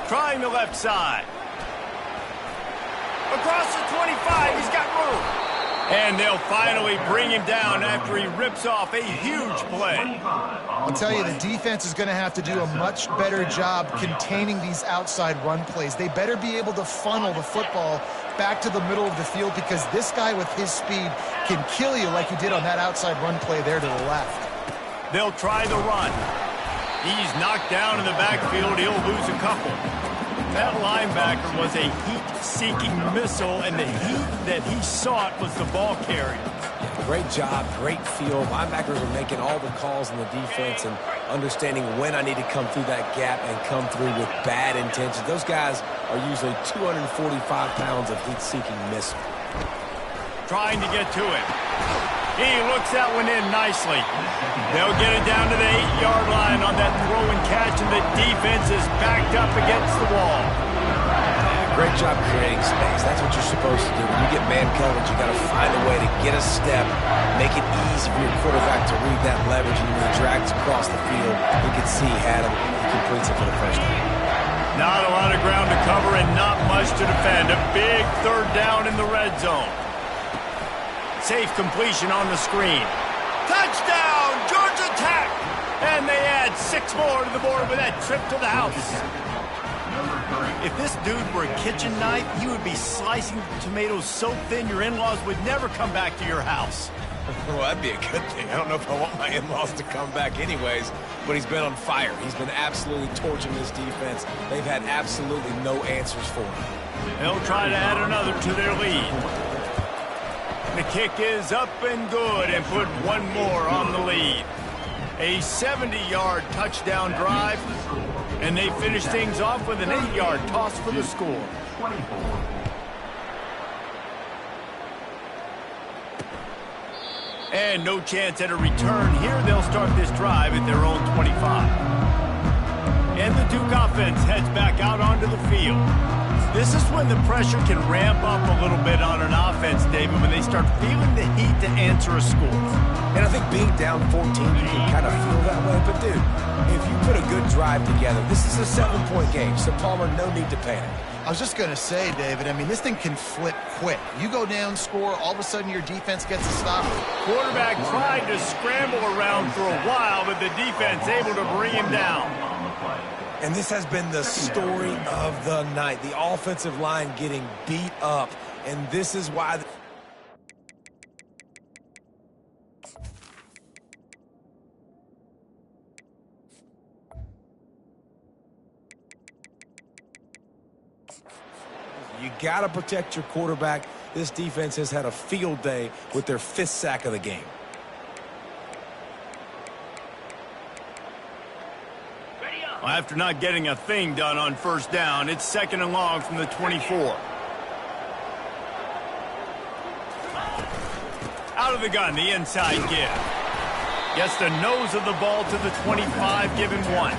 Trying the left side. Across the 25, he's got room. And they'll finally bring him down after he rips off a huge play. I'll tell you, the defense is going to have to do a much better job containing these outside run plays. They better be able to funnel the football back to the middle of the field, because this guy with his speed can kill you like he did on that outside run play there to the left. They'll try the run. He's knocked down in the backfield. He'll lose a couple. That linebacker was a heat-seeking missile, and the heat that he sought was the ball carrier. Yeah, great job, great feel. Linebackers are making all the calls in the defense and understanding when I need to come through that gap and come through with bad intentions. Those guys are usually 245 pounds of heat-seeking missile. Trying to get to it. He looks that one in nicely. They'll get it down to the 8-yard line on that throw and catch, and the defense is backed up against the wall. Great job creating space. That's what you're supposed to do. When you get man coverage, you got to find a way to get a step, make it easy for your quarterback to read that leverage, and when he drags across the field, you can see he had him. He completes it for the first time. Not a lot of ground to cover and not much to defend. A big 3rd down in the red zone. Safe completion on the screen. Touchdown, Georgia Tech! And they add 6 more to the board with that trip to the house. If this dude were a kitchen knife, he would be slicing tomatoes so thin your in-laws would never come back to your house. Well, that'd be a good thing. I don't know if I want my in-laws to come back anyways, but he's been on fire. He's been absolutely torching this defense. They've had absolutely no answers for him. They'll try to add another to their lead. The kick is up and good and put 1 more on the lead. A 70-yard touchdown drive, and they finish things off with an 8-yard toss for the score. And no chance at a return here. They'll start this drive at their own 25. And the Duke offense heads back out onto the field. This is when the pressure can ramp up a little bit on an offense, David, when they start feeling the heat to answer a score. And I think being down 14, you can kind of feel that way. But, dude, if you put a good drive together, this is a 7-point game. So, Palmer, no need to panic. I was just going to say, David, I mean, this thing can flip quick. You go down, score, all of a sudden your defense gets a stop. Quarterback tried to scramble around for a while, but the defense able to bring him down. And this has been the story of the night. The offensive line getting beat up. And this is why... You got to protect your quarterback. This defense has had a field day with their 5th sack of the game. Well, after not getting a thing done on first down, it's 2nd and long from the 24. Out of the gun, the inside give. Gets the nose of the ball to the 25, giving 1.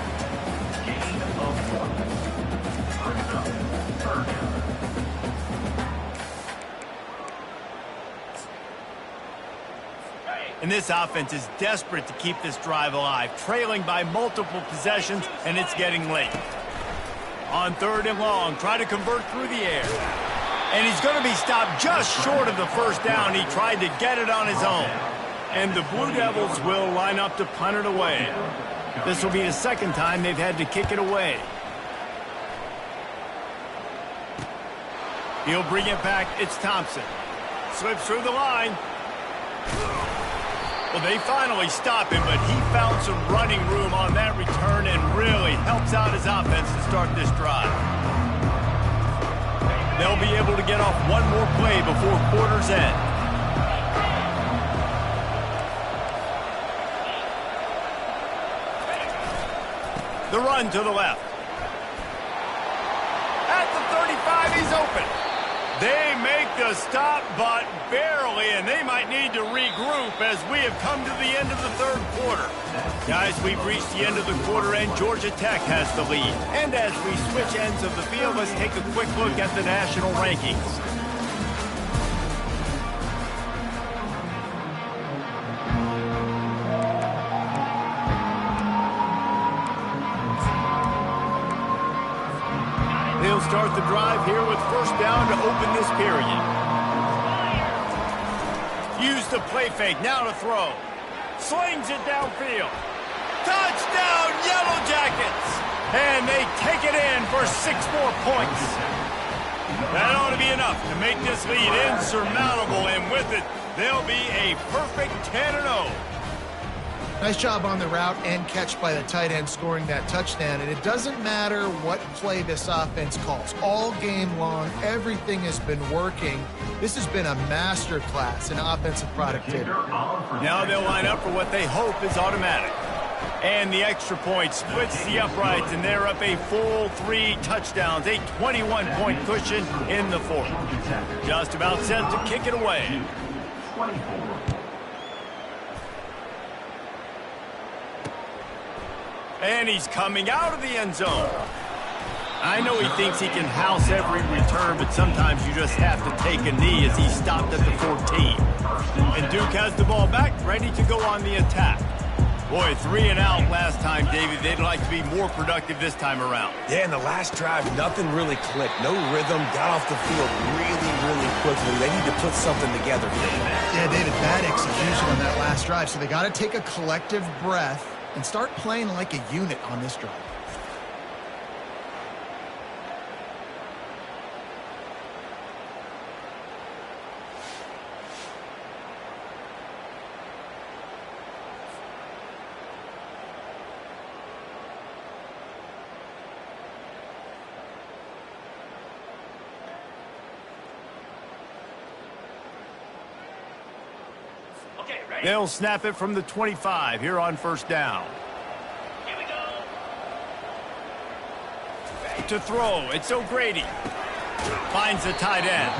And this offense is desperate to keep this drive alive, trailing by multiple possessions, and it's getting late. On 3rd and long, try to convert through the air. And he's going to be stopped just short of the first down. He tried to get it on his own. And the Blue Devils will line up to punt it away. This will be the 2nd time they've had to kick it away. He'll bring it back. It's Thompson. Slips through the line. Well, they finally stop him, but he found some running room on that return and really helps out his offense to start this drive. They'll be able to get off one more play before quarter's end. The run to the left. At the 35, he's open. They make the stop, but barely, and they might need to regroup as we have come to the end of the 3rd quarter. Guys, we've reached the end of the quarter, and Georgia Tech has the lead. And as we switch ends of the field, let's take a quick look at the national rankings. They'll start the drive here with first down to open this period. Use the play fake, now to throw. Slings it downfield. Touchdown, Yellow Jackets! And they take it in for 6 more points. That ought to be enough to make this lead insurmountable, and with it, they'll be a perfect 10-0. Nice job on the route and catch by the tight end scoring that touchdown. And it doesn't matter what play this offense calls. All game long, everything has been working. This has been a master class in offensive productivity. Now they'll line up for what they hope is automatic. And the extra point splits the uprights, and they're up a full 3 touchdowns, a 21-point cushion in the 4th. Just about set to kick it away. 24. And he's coming out of the end zone. I know he thinks he can house every return, but sometimes you just have to take a knee as he stopped at the 14. And Duke has the ball back, ready to go on the attack. Boy, 3 and out last time, David. They'd like to be more productive this time around. Yeah, in the last drive, nothing really clicked. No rhythm, got off the field really quickly. They need to put something together here. Yeah, David, bad execution on that last drive. So they got to take a collective breath and start playing like a unit on this drive. They'll snap it from the 25 here on first down. Here we go. To throw, it's O'Grady. Finds the tight end.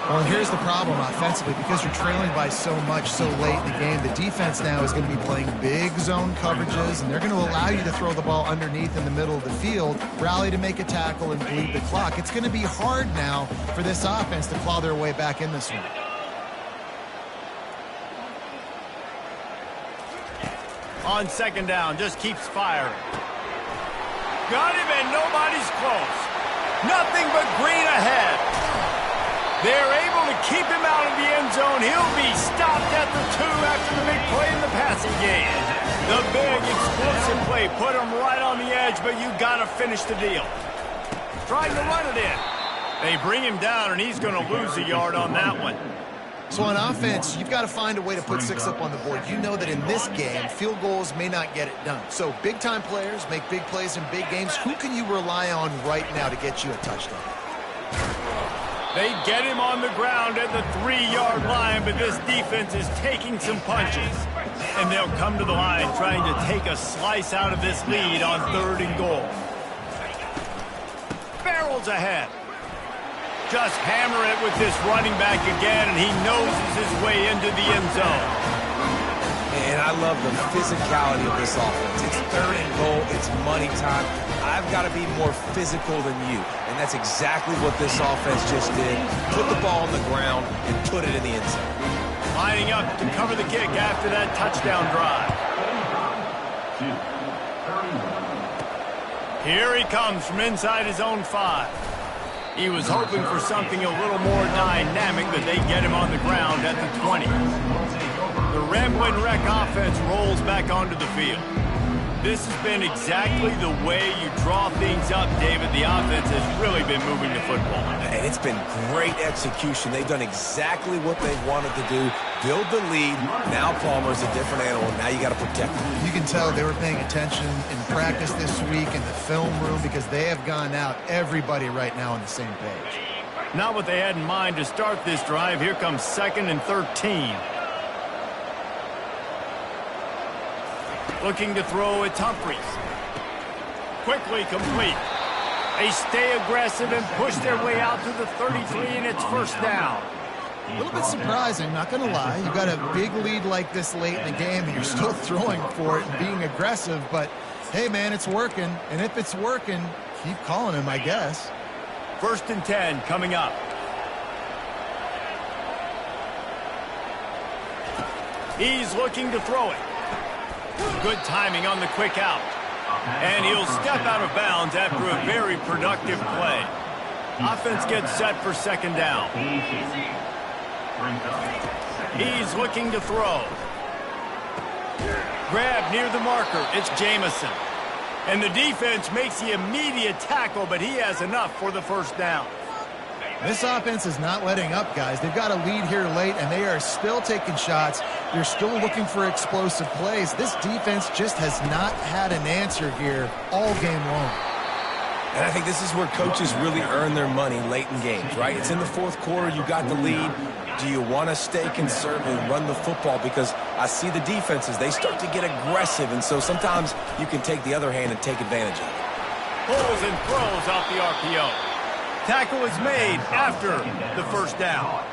Well, and here's the problem offensively. Because you're trailing by so much so late in the game, the defense now is going to be playing big zone coverages, and they're going to allow you to throw the ball underneath in the middle of the field, rally to make a tackle, and bleed the clock. It's going to be hard now for this offense to claw their way back in this one. On second down, just keeps firing. Got him, and nobody's close. Nothing but green ahead. They're able to keep him out of the end zone. He'll be stopped at the 2 after the big play in the passing game. The big explosive play put him right on the edge, but you got to finish the deal. Trying to run it in. They bring him down, and he's going to lose a yard on that one. So on offense, you've got to find a way to put 6 up on the board. You know that in this game, field goals may not get it done. So big-time players make big plays in big games. Who can you rely on right now to get you a touchdown? They get him on the ground at the 3-yard line, but this defense is taking some punches. And they'll come to the line trying to take a slice out of this lead on 3rd and goal. Barrels ahead. Just hammer it with this running back again, and he noses his way into the end zone. And I love the physicality of this offense. It's 3rd and goal. It's money time. I've got to be more physical than you. And that's exactly what this offense just did. Put the ball on the ground and put it in the end zone. Lining up to cover the kick after that touchdown drive. Here he comes from inside his own 5. He was hoping for something a little more dynamic, but they get him on the ground at the 20. The Ramblin' Wreck offense rolls back onto the field. This has been exactly the way you draw things up, David. The offense has really been moving the football. And it's been great execution. They've done exactly what they wanted to do. Build the lead. Now Palmer's a different animal. Now you got to protect him. You can tell they were paying attention in practice this week in the film room because they have gone out, everybody right now on the same page. Not what they had in mind to start this drive. Here comes 2nd and 13. Looking to throw, it's Humphries. Quickly complete. They stay aggressive and push their way out to the 33, and it's 1st down. A little bit surprising, not going to lie. You got a big lead like this late in the game, and you're still throwing for it and being aggressive. But, hey, man, it's working. And if it's working, keep calling him, I guess. 1st and 10 coming up. He's looking to throw it. Good timing on the quick out. And he'll step out of bounds after a very productive play. Offense gets set for 2nd down. He's looking to throw. Grab near the marker. It's Jamison. And the defense makes the immediate tackle, but he has enough for the 1st down. This offense is not letting up, guys. They've got a lead here late, and they are still taking shots. They're still looking for explosive plays. This defense just has not had an answer here all game long. And I think this is where coaches really earn their money late in games, right? It's in the 4th quarter. You got the lead. Do you want to stay conservative and run the football? Because I see the defenses, they start to get aggressive, and so sometimes you can take the other hand and take advantage of it. Pulls and throws off the RPO. Tackle is made after the 1st down.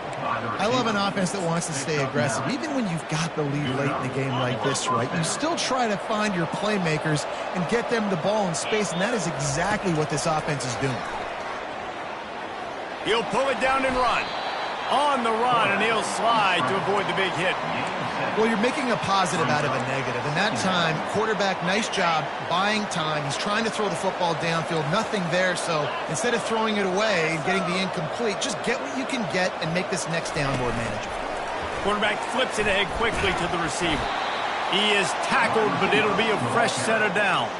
I love an offense that wants to stay aggressive. Even when you've got the lead late in the game like this, right, you still try to find your playmakers and get them the ball in space, and that is exactly what this offense is doing. He'll pull it down and run. On the run, and he'll slide to avoid the big hit. Well, you're making a positive out of a negative. And that time, quarterback, nice job buying time. He's trying to throw the football downfield. Nothing there, so instead of throwing it away and getting the incomplete, just get what you can get and make this next down more manageable. Quarterback flips it ahead quickly to the receiver. He is tackled, but it'll be a fresh set of downs.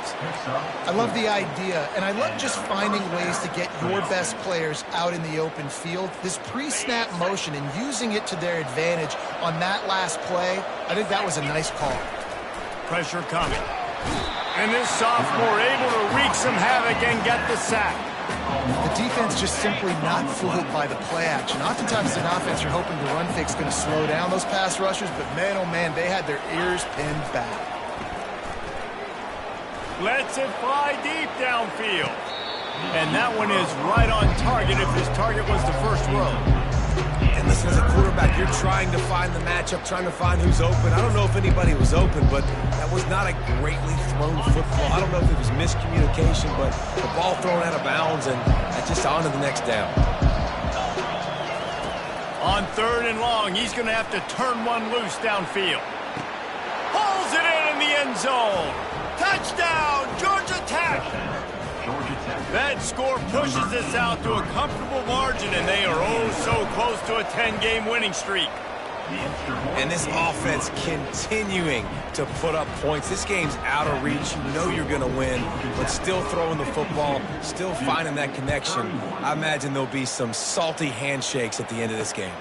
I love the idea, and I love just finding ways to get your best players out in the open field. This pre-snap motion and using it to their advantage on that last play, I think that was a nice call. Pressure coming. And this sophomore able to wreak some havoc and get the sack. The defense just simply not fooled by the play action. Oftentimes, as an offense, you're hoping the run fake's going to slow down those pass rushers, but man, oh man, they had their ears pinned back. Lets it fly deep downfield. And that one is right on target if his target was the first row. And listen, as a quarterback, you're trying to find the matchup, trying to find who's open. I don't know if anybody was open, but that was not a greatly thrown football. I don't know if it was miscommunication, but the ball thrown out of bounds, and just on to the next down. On 3rd and long, he's going to have to turn one loose downfield. Pulls it in the end zone. Touchdown, Georgia Tech. That score pushes us out to a comfortable margin, and they are oh so close to a 10-game winning streak. And this offense continuing to put up points. This game's out of reach. You know you're going to win, but still throwing the football, still finding that connection. I imagine there'll be some salty handshakes at the end of this game.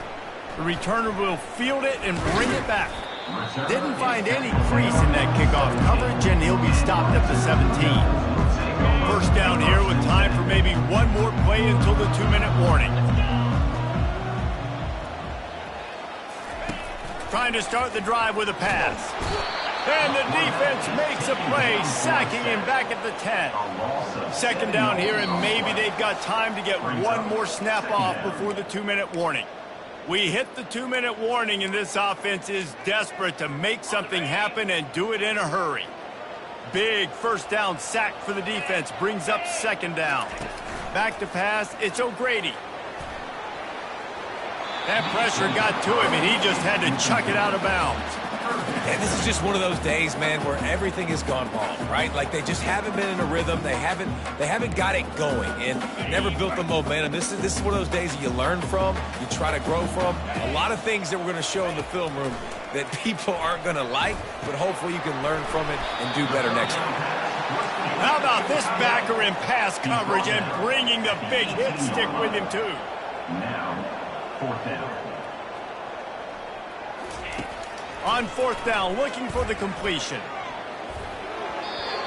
The returner will field it and bring it back. Didn't find any crease in that kickoff coverage, and he'll be stopped at the 17. First down here with time for maybe one more play until the 2-minute warning. Trying to start the drive with a pass. And the defense makes a play, sacking him back at the 10. Second down here, and maybe they've got time to get one more snap off before the 2-minute warning. We hit the 2-minute warning, and this offense is desperate to make something happen and do it in a hurry. Big first down sack for the defense brings up second down. Back to pass, it's O'Grady. That pressure got to him, and he just had to chuck it out of bounds. And this is just one of those days, man, where everything has gone wrong, right? Like they just haven't been in a rhythm. They haven't got it going and never built the momentum. This is one of those days that you learn from, you try to grow from. A lot of things that we're going to show in the film room that people aren't going to like, but hopefully you can learn from it and do better next time. How about this backer in pass coverage and bringing the big hit stick with him, too? Now, 4th down. On 4th down, looking for the completion.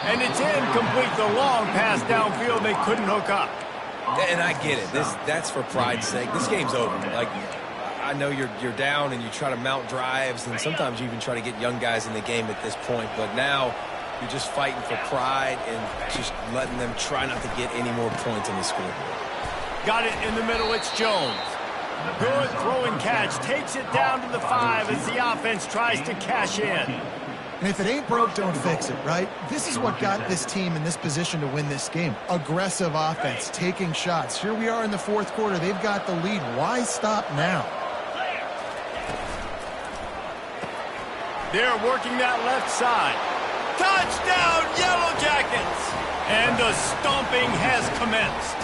And it's incomplete. The long pass downfield, they couldn't hook up. And I get it. That's for pride's sake. This game's over. Like, I know you're down and you try to mount drives, and sometimes you even try to get young guys in the game at this point. But now you're just fighting for pride and just letting them try not to get any more points on the scoreboard. Got it in the middle. It's Jones. Good throwing catch. Takes it down to the 5 as the offense tries to cash in. And if it ain't broke, don't fix it, right? This is what got this team in this position to win this game. Aggressive offense, taking shots. Here we are in the 4th quarter. They've got the lead. Why stop now? They're working that left side. Touchdown, Yellow Jackets! And the stomping has commenced.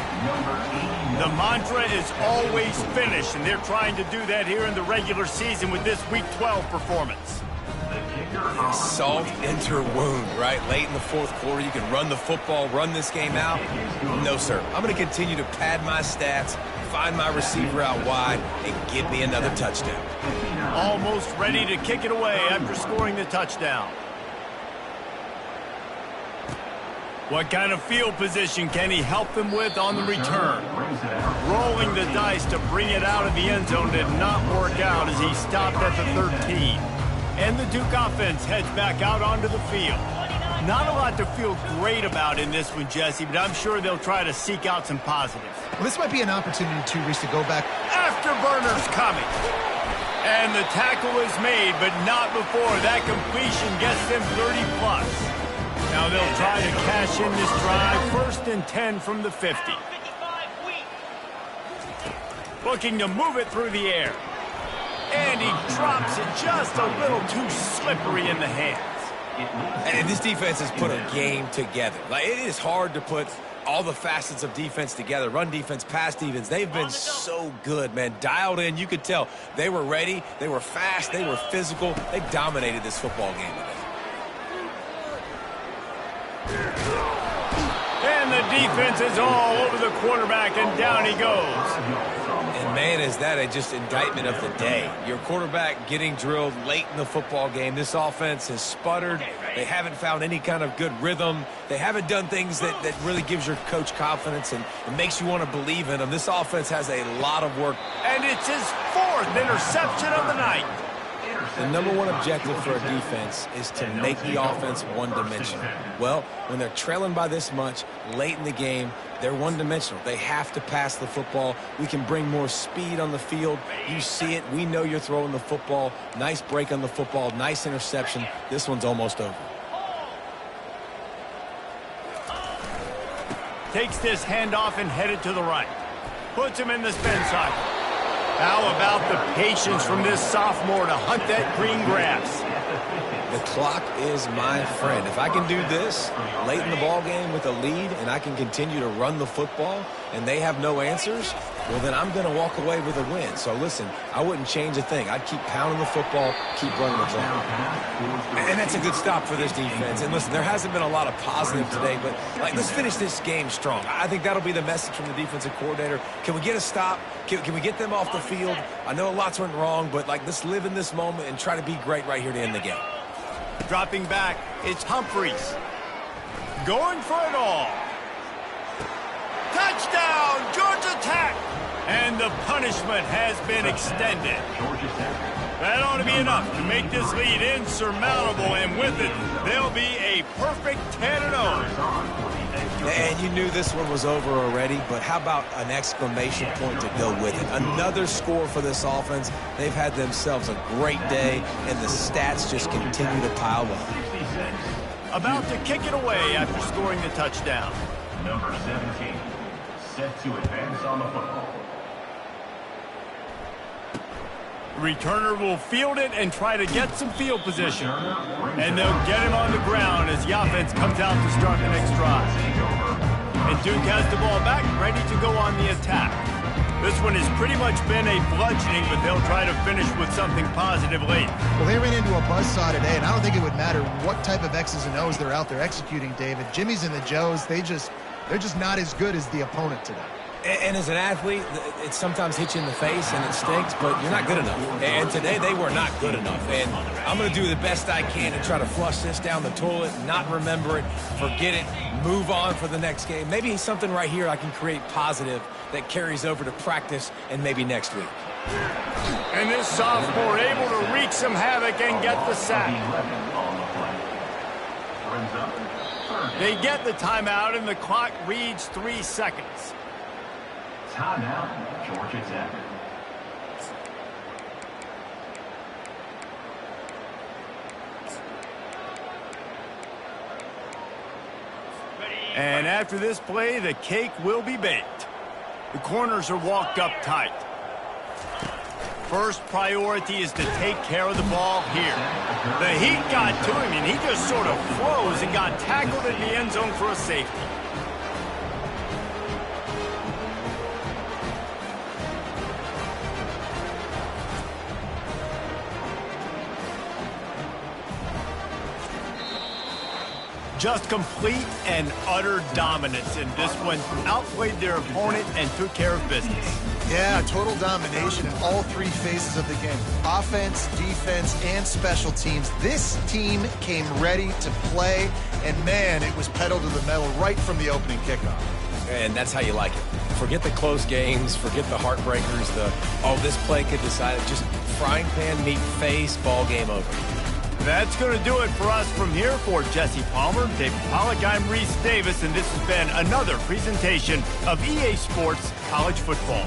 The mantra is always finish, and they're trying to do that here in the regular season with this Week 12 performance. Salt into wound, right? Late in the 4th quarter, you can run the football, run this game out. No, sir. I'm going to continue to pad my stats, find my receiver out wide, and get me another touchdown. Almost ready to kick it away after scoring the touchdown. What kind of field position can he help them with on the return? Rolling the dice to bring it out of the end zone did not work out as he stopped at the 13. And the Duke offense heads back out onto the field. Not a lot to feel great about in this one, Jesse, but I'm sure they'll try to seek out some positives. Well, this might be an opportunity, too, Reese, to go back. Afterburner's coming. And the tackle is made, but not before that completion gets them 30+. Now they'll try to cash in this drive. 1st and 10 from the 50. Looking to move it through the air. And he drops it just a little too slippery in the hands. And this defense has put a game together. Like, it is hard to put all the facets of defense together. Run defense, pass defense. They've been so good, man. Dialed in. You could tell they were ready. They were fast. They were physical. They dominated this football game today. And the defense is all over the quarterback, and down he goes. And, man, is that a just indictment of the day. Your quarterback getting drilled late in the football game. This offense has sputtered. They haven't found any kind of good rhythm. They haven't done things that really gives your coach confidence and makes you want to believe in them. This offense has a lot of work. And it's his 4th interception of the night. The #1 objective for a defense is to make the offense one-dimensional. Well, when they're trailing by this much late in the game, They're one-dimensional. They have to pass the football. We can bring more speed on the field. You see it. We know you're throwing the football. Nice break on the football. Nice interception. This one's almost over. Takes this handoff and headed to the right. Puts him in the spin cycle. How about the patience from this sophomore to hunt that green grass? The clock is my friend. If I can do this late in the ball game with a lead and I can continue to run the football and they have no answers, well, then I'm going to walk away with a win. So, listen, I wouldn't change a thing. I'd keep pounding the football, keep running the ball. And that's a good stop for this defense. And, listen, there hasn't been a lot of positive today, but, let's finish this game strong. I think that'll be the message from the defensive coordinator. Can we get a stop? Can we get them off the field? I know lots went wrong, but, let's live in this moment and try to be great right here to end the game. Dropping back, it's Humphreys. Going for it all. Touchdown, Georgia Tech! And the punishment has been extended. That ought to be enough to make this lead insurmountable, and with it, they'll be a perfect 10-0. And you knew this one was over already, but how about an exclamation point to go with it? Another score for this offense. They've had themselves a great day, and the stats just continue to pile up. About to kick it away after scoring the touchdown. Number 17, set to advance on the football. Returner will field it and try to get some field position. And they'll get him on the ground as the offense comes out to start the next drive. And Duke has the ball back, ready to go on the attack. This one has pretty much been a bludgeoning, but they'll try to finish with something positive late. Well, they ran into a buzzsaw today, and I don't think it would matter what type of X's and O's they're out there executing, David. Jimmy's and the Joes, they're just not as good as the opponent today. And as an athlete, it sometimes hits you in the face and it stinks, but you're not good enough. And today they were not good enough. And I'm going to do the best I can to try to flush this down the toilet, not remember it, forget it, move on for the next game. Maybe something right here I can create positive that carries over to practice and maybe next week. And this sophomore able to wreak some havoc and get the sack. They get the timeout and the clock reads 3 seconds. Timeout, Georgia Tech. And after this play, the cake will be baked. The corners are walked up tight. First priority is to take care of the ball here. The heat got to him, and he just sort of froze and got tackled in the end zone for a safety. Just complete and utter dominance in this one. Outplayed their opponent and took care of business. Yeah, total domination in all 3 phases of the game. Offense, defense, and special teams. This team came ready to play, and man, it was pedal to the metal right from the opening kickoff. And that's how you like it. Forget the close games, forget the heartbreakers, this play could decide it. Just frying pan, meat face, ball game over. That's going to do it for us from here. For Jesse Palmer, David Pollack, I'm Reese Davis, and this has been another presentation of EA Sports College Football.